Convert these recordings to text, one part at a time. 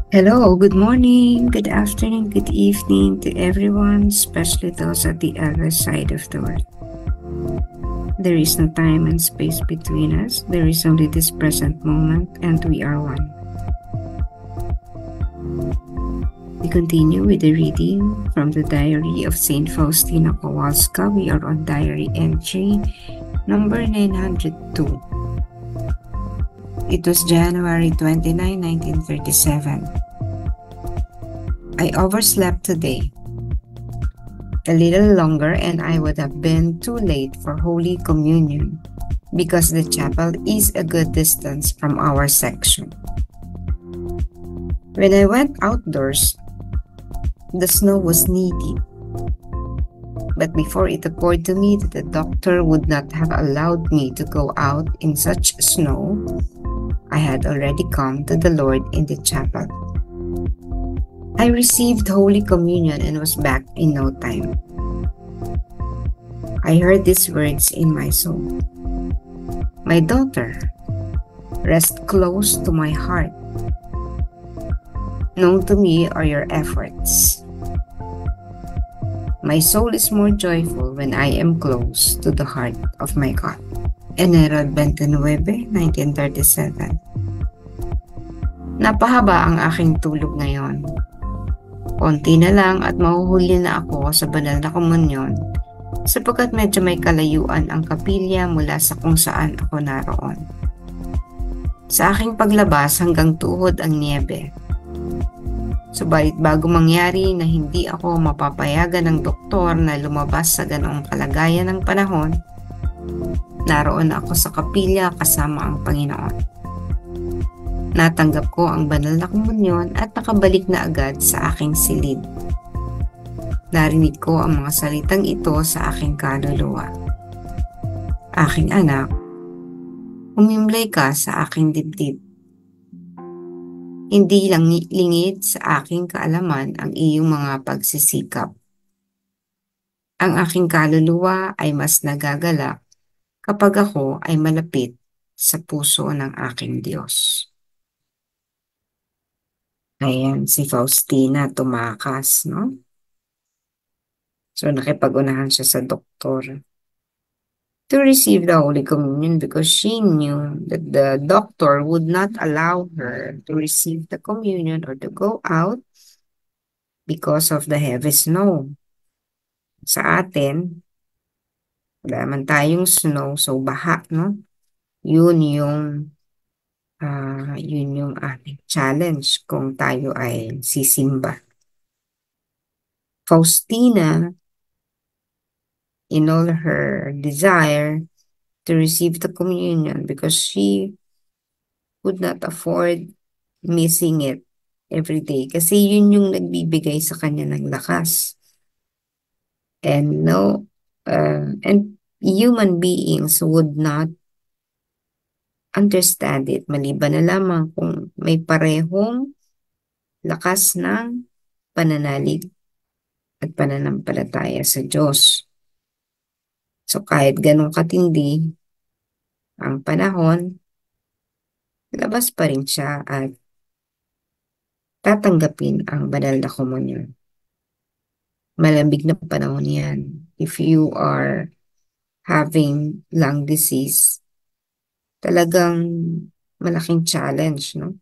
Hello, good morning, good afternoon, good evening to everyone, especially those at the other side of the world. There is no time and space between us. There is only this present moment, and we are one. We continue with the reading from the Diary of Saint Faustina Kowalska. We are on diary entry number 902. It was January 29, 1937. I overslept today. A little longer and I would have been too late for Holy Communion because the chapel is a good distance from our section. When I went outdoors, the snow was knee-deep. But before it occurred to me that the doctor would not have allowed me to go out in such snow, I had already come to the Lord in the chapel. I received Holy Communion and was back in no time. I heard these words in my soul. My daughter, rest close to my heart. Known to me are your efforts. My soul is more joyful when I am close to the heart of my God. Enero 29, 1937. Napahaba ang aking tulog ngayon. Konti na lang at mahuhuli na ako sa banal na komunyon sapagkat medyo may kalayuan ang kapilya mula sa kung saan ako naroon. Sa aking paglabas hanggang tuhod ang niebe. Subalit bago mangyari na hindi ako mapapayagan ng doktor na lumabas sa ganoong kalagayan ng panahon, naroon ako sa kapilya kasama ang Panginoon. Natanggap ko ang banal na komunyon at nakabalik na agad sa aking silid. Narinig ko ang mga salitang ito sa aking kaluluwa. Aking anak, humimlay ka sa aking dibdib. Hindi lang lingid sa aking kaalaman ang iyong mga pagsisikap. Ang aking kaluluwa ay mas nagagalak kapag ako ay malapit sa puso ng aking Diyos. Ayan, si Faustina tumakas, no? So, nakipag-unahan siya sa doktor to receive the Holy Communion because she knew that the doctor would not allow her to receive the communion or to go out because of the heavy snow. Sa atin, wala man tayong snow, so baha, no? Yun yung ating challenge kung tayo ay sisimba. Faustina, in all her desire to receive the communion because she would not afford missing it every day kasi yun yung nagbibigay sa kanya ng lakas. And and human beings would not understand it maliban na lamang kung may parehong lakas ng pananalig at pananampalataya sa Diyos. So kahit ganun katindi ang panahon, labas pa rin siya at tatanggapin ang banal na komunyon. Malamig na panahon yan. If you are having lung disease, talagang malaking challenge, no?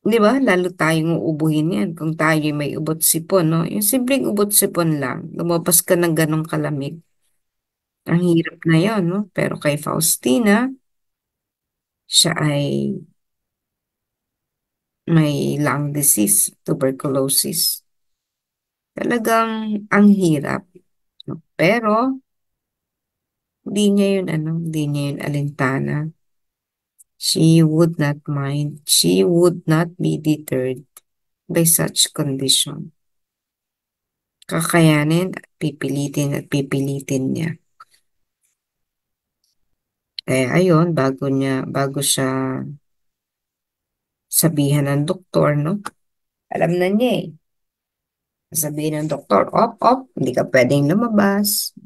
Di ba? Lalo tayong uubuhin yan kung tayo may ubot sipon, no? Yung simpleng ubot sipon lang, lumabas ka ng ganong kalamig. Ang hirap na yon, no? Pero kay Faustina, siya ay may lung disease, tuberculosis. Talagang ang hirap. No? Pero, hindi niya yun alintana. She would not mind. She would not be deterred by such condition. Kakayanin at pipilitin niya. Kaya ayun, bago siya sabihan ng doktor, no? Alam na niya eh. Sabihin ng doktor, hindi ka pwedeng lumabas.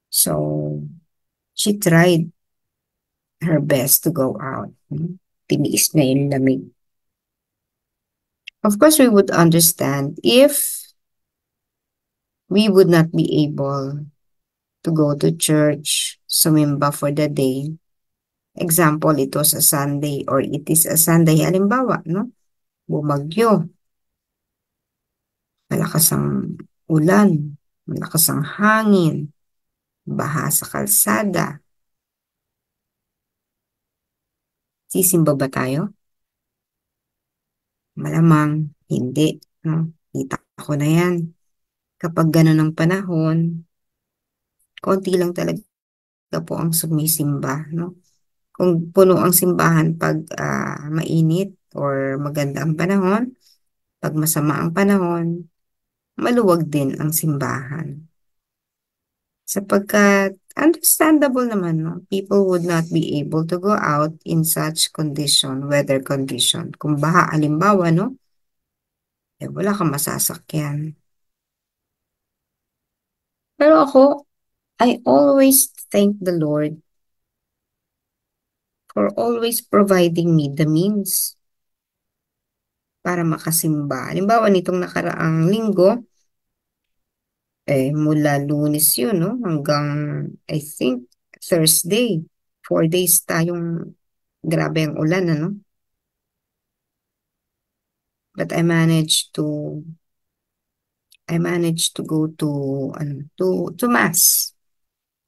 So, she tried her best to go out. tiniis niya yung lamig. Of course, we would understand if we would not be able to go to church, sumimba for the day. Example, ito sa Sunday or it is a Sunday. Halimbawa, no? Bumagyo, malakas ang ulan, malakas ang hangin, baha sa kalsada. Sisimba ba tayo? Malamang hindi. No? Kita ko na yan. Kapag ganun ang panahon, konti lang talaga po ang sumisimba. No? Kung puno ang simbahan pag mainit or maganda ang panahon, pag masama ang panahon, maluwag din ang simbahan. Sapagkat understandable naman, no? People would not be able to go out in such condition, weather condition. Kung baha, alimbawa, no? Wala kang masasakyan. Pero ako, I always thank the Lord for always providing me the means para makasimba. Halimbawa, nitong nakaraang linggo, mula Lunes yun, no? Hanggang, I think, Thursday. 4 days tayong grabe ang ulan, ano? But I managed to go to mass.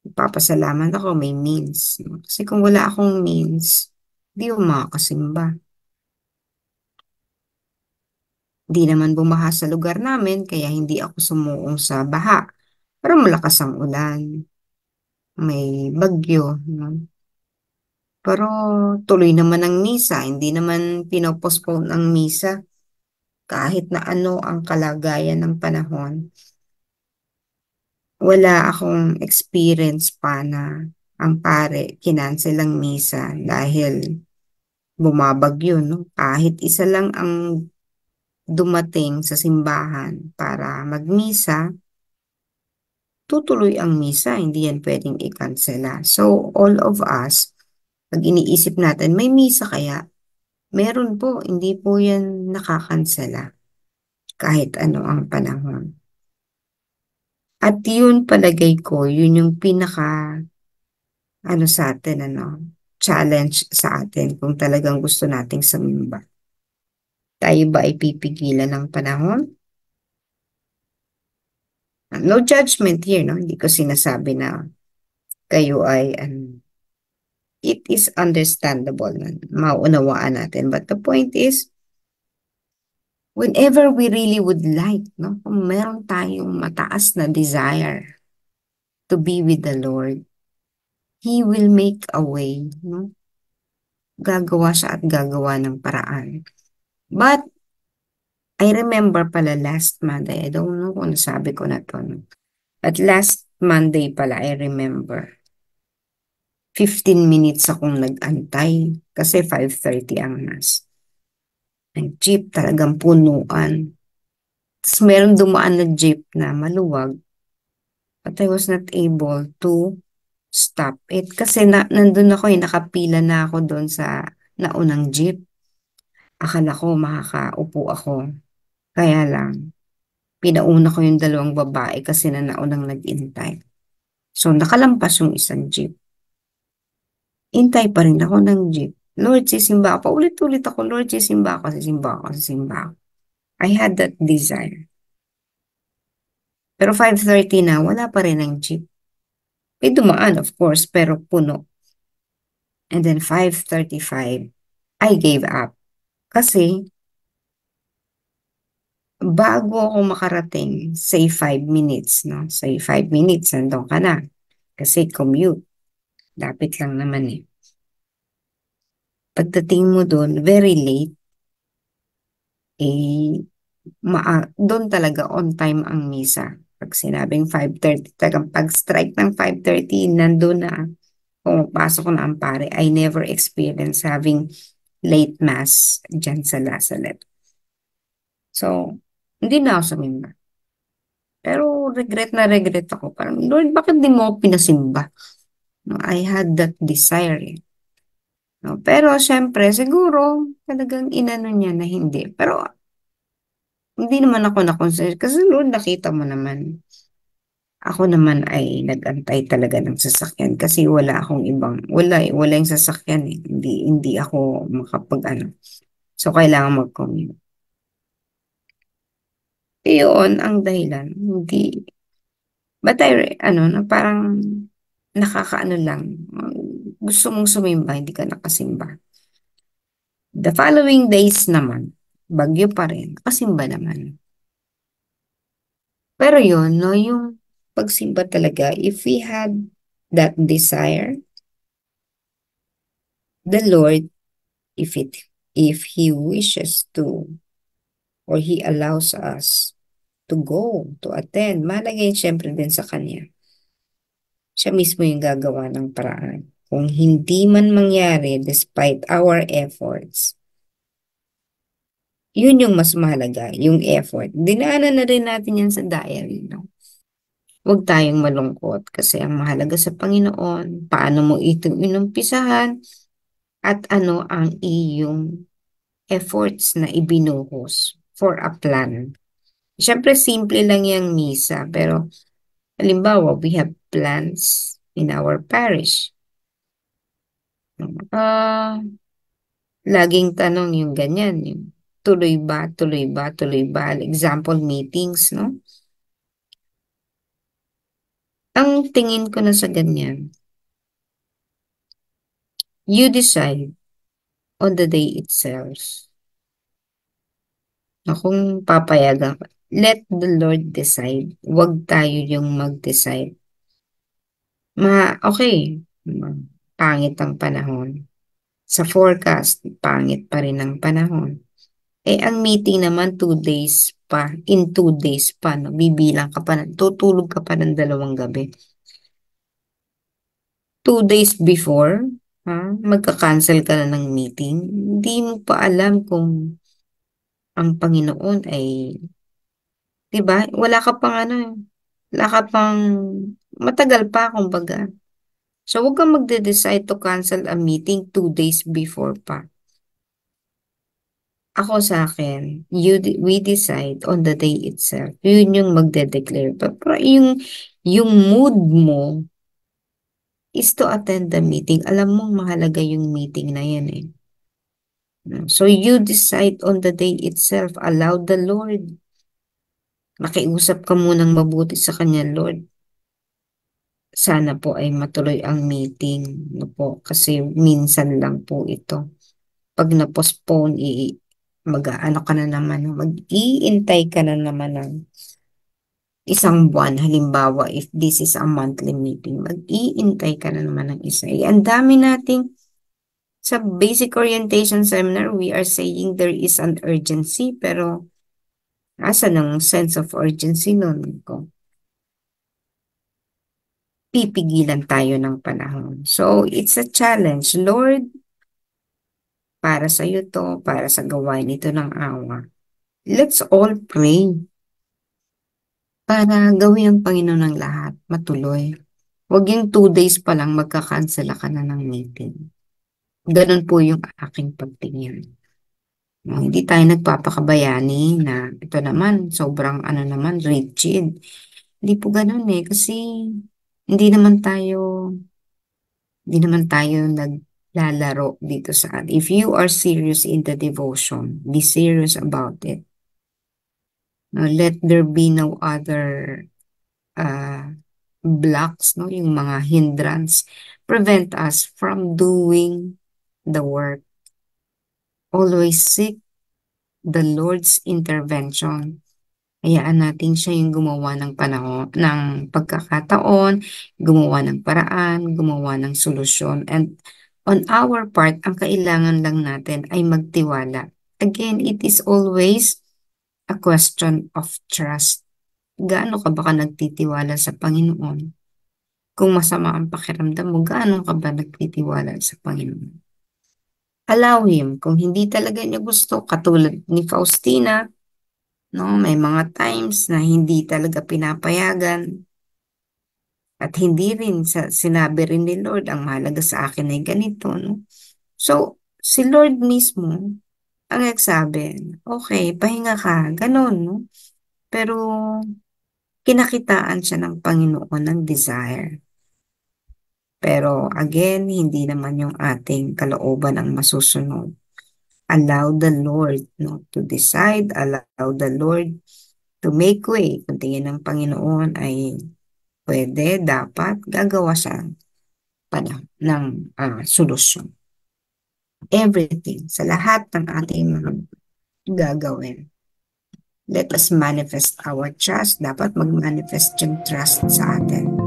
Papasalamat ako, may means. Kasi kung wala akong means, di ako makakasimba. Di naman bumaha sa lugar namin, kaya hindi ako sumuong sa baha. Pero malakas ang ulan. May bagyo. No? Pero tuloy naman ang misa. Hindi naman pinopostpone ang misa. Kahit na ano ang kalagayan ng panahon. Wala akong experience pa na ang pare kinansel ang misa dahil bumabagyo, no? Kahit isa lang ang dumating sa simbahan para magmisa, tutuloy ang misa, hindi yan pwedeng i-cancela. So, all of us, pag iniisip natin, may misa kaya? Meron po, hindi po yan nakakansela kahit ano ang panahon. At yun palagay ko, yun yung pinaka sa atin, challenge sa atin kung talagang gusto nating sumimba. Tayo ba ay pipigilan ng panahon? No judgment here, no? Hindi ko sinasabi na kayo ay, it is understandable na maunawaan natin. But the point is, whenever we really would like, no? Kung meron tayong mataas na desire to be with the Lord, He will make a way, no? Gagawa siya at gagawa ng paraan. But, I remember pala last Monday, I don't know kung nasabi ko na to, no? But last Monday pala, I remember, 15 minutes akong nag-antay kasi 5:30 ang mass. Ang jeep talagang punuan. Tapos meron dumaan na jeep na maluwag, but I was not able to stop it kasi nandun ako, nakapila na ako doon sa naunang jeep. Akala ko makakaupo ako. Kaya lang, pinauna ko yung dalawang babae kasi naunang nag-intay. So, nakalampas yung isang jeep. Intay pa rin ako ng jeep. Lord, sisimba ako. Paulit-ulit ako, Lord, sisimba ako, sisimba ako, sisimba ako. I had that desire. Pero 5:30 na, wala pa rin ang jeep. Dumaan, of course, pero puno. And then 5:35, I gave up. Kasi, bago ako makarating, say 5 minutes, no? Say 5 minutes, nandun ka na. Kasi commute. Lapit lang naman eh. Pagdating mo doon, very late, doon talaga on time ang misa. Pag sinabing 5:30, talagang pag-strike ng 5:30, nandun na, pumapasok na ang pare. I never experienced having late mass dyan sa Lasalet. So, hindi na ako sumimba. Pero regret na regret ako. Parang, Lord, bakit di mo ako pinasimba? No, I had that desire. no? Pero siyempre, siguro, talagang inano niya na hindi. Pero hindi naman ako na-concern kasi Lord, nakita mo naman. Ako naman ay nag-antay talaga ng sasakyan kasi wala yung sasakyan eh. Hindi ako makapag-ano. So, kailangan mag-commute. Iyon ang dahilan. Hindi, but na parang nakakaano lang. Gusto mong sumimba, hindi ka nakasimba. The following days naman, bagyo pa rin, nakasimba naman. Pero yun, no, yung pagsimba talaga, if we had that desire, the Lord, if He wishes to, or He allows us to go, to attend, malagay syempre din sa Kanya. Siya mismo yung gagawa ng paraan. Kung hindi man mangyari despite our efforts, yun yung mas mahalaga, yung effort. Dinaanan na rin natin yan sa diary, no? Huwag tayong malungkot kasi ang mahalaga sa Panginoon, paano mo ito inumpisahan at ano ang iyong efforts na ibinuhos for a plan. Siyempre, simple lang yung misa, pero halimbawa, we have plans in our parish. Ah, laging tanong yung ganyan, yung tuloy ba, tuloy ba, tuloy ba? Example, meetings, no? Ang tingin ko na sa ganyan, you decide on the day itself na kung papayagan ka. Let the Lord decide. Huwag tayo yung mag-decide. Okay, pangit ang panahon. Sa forecast, pangit pa rin ang panahon. Ang meeting naman 2 days pa, in 2 days pa, no? Bibilang ka pa, tutulog ka pa ng 2 gabi. 2 days before, magka-cancel ka na ng meeting. Hindi mo pa alam kung ang Panginoon ay, di ba? Wala ka pang, matagal pa, kumbaga. So, huwag kang magde-decide to cancel a meeting 2 days before pa. Ako sa akin, we decide on the day itself. Yun yung magde-declare. Pero yung mood mo is to attend the meeting. Alam mong mahalaga yung meeting na yan eh. So you decide on the day itself. Allow the Lord. Nakiusap ka munang mabuti sa Kanya, Lord. Sana po ay matuloy ang meeting. No po, kasi minsan lang po ito. Pag na-postpone, mag-ano ka na naman, mag-iintay ka na naman ng isang buwan. Halimbawa, if this is a monthly meeting, mag-iintay ka na naman ng isa. Ang dami nating sa basic orientation seminar, we are saying there is an urgency, pero asan ang sense of urgency nun ko? Pipigilan tayo ng panahon. So, it's a challenge. Lord, para sa iyo to, para sa gawain ito ng awa. Let's all pray para gawin ang Panginoon ng lahat, matuloy. Huwag yung 2 days pa lang magka-cancel ka na ng meeting. Ganun po yung aking pagtingin. No, hindi tayo nagpapakabayani na ito naman, sobrang naman, rigid. Hindi po ganun eh, kasi hindi naman tayo, hindi naman tayo naglalaro dito sa. If you are serious in the devotion, be serious about it. No, let there be no other uh, blocks, no, yung mga hindrance, prevent us from doing the work. Always seek the Lord's intervention. Hayaan natin siya yung gumawa ng panahon, ng pagkakataon, gumawa ng paraan, gumawa ng solusyon. And on our part, ang kailangan lang natin ay magtiwala. Again, it is always a question of trust. Gaano ka ba nagtitiwala sa Panginoon? Kung masama ang pakiramdam mo, gaano ka ba nagtitiwala sa Panginoon? Allow Him. Kung hindi talaga niya gusto, katulad ni Faustina, no, may mga times na hindi talaga pinapayagan at hindi rin sinabi rin ni Lord, ang mahalaga sa akin ay ganito, no? So, si Lord mismo ang nagsabi, okay, pahinga ka, gano'n, no? Pero kinakitaan siya ng Panginoon ng desire. Pero again, hindi naman yung ating kalooban ang masusunod. Allow the Lord, no, to decide, allow the Lord to make way. Kung tingin ng Panginoon ay pwede, dapat, gagawa siya ng solusyon. Everything, sa lahat ng ating mga gagawin. Let us manifest our trust. Dapat mag-manifest yung trust sa atin.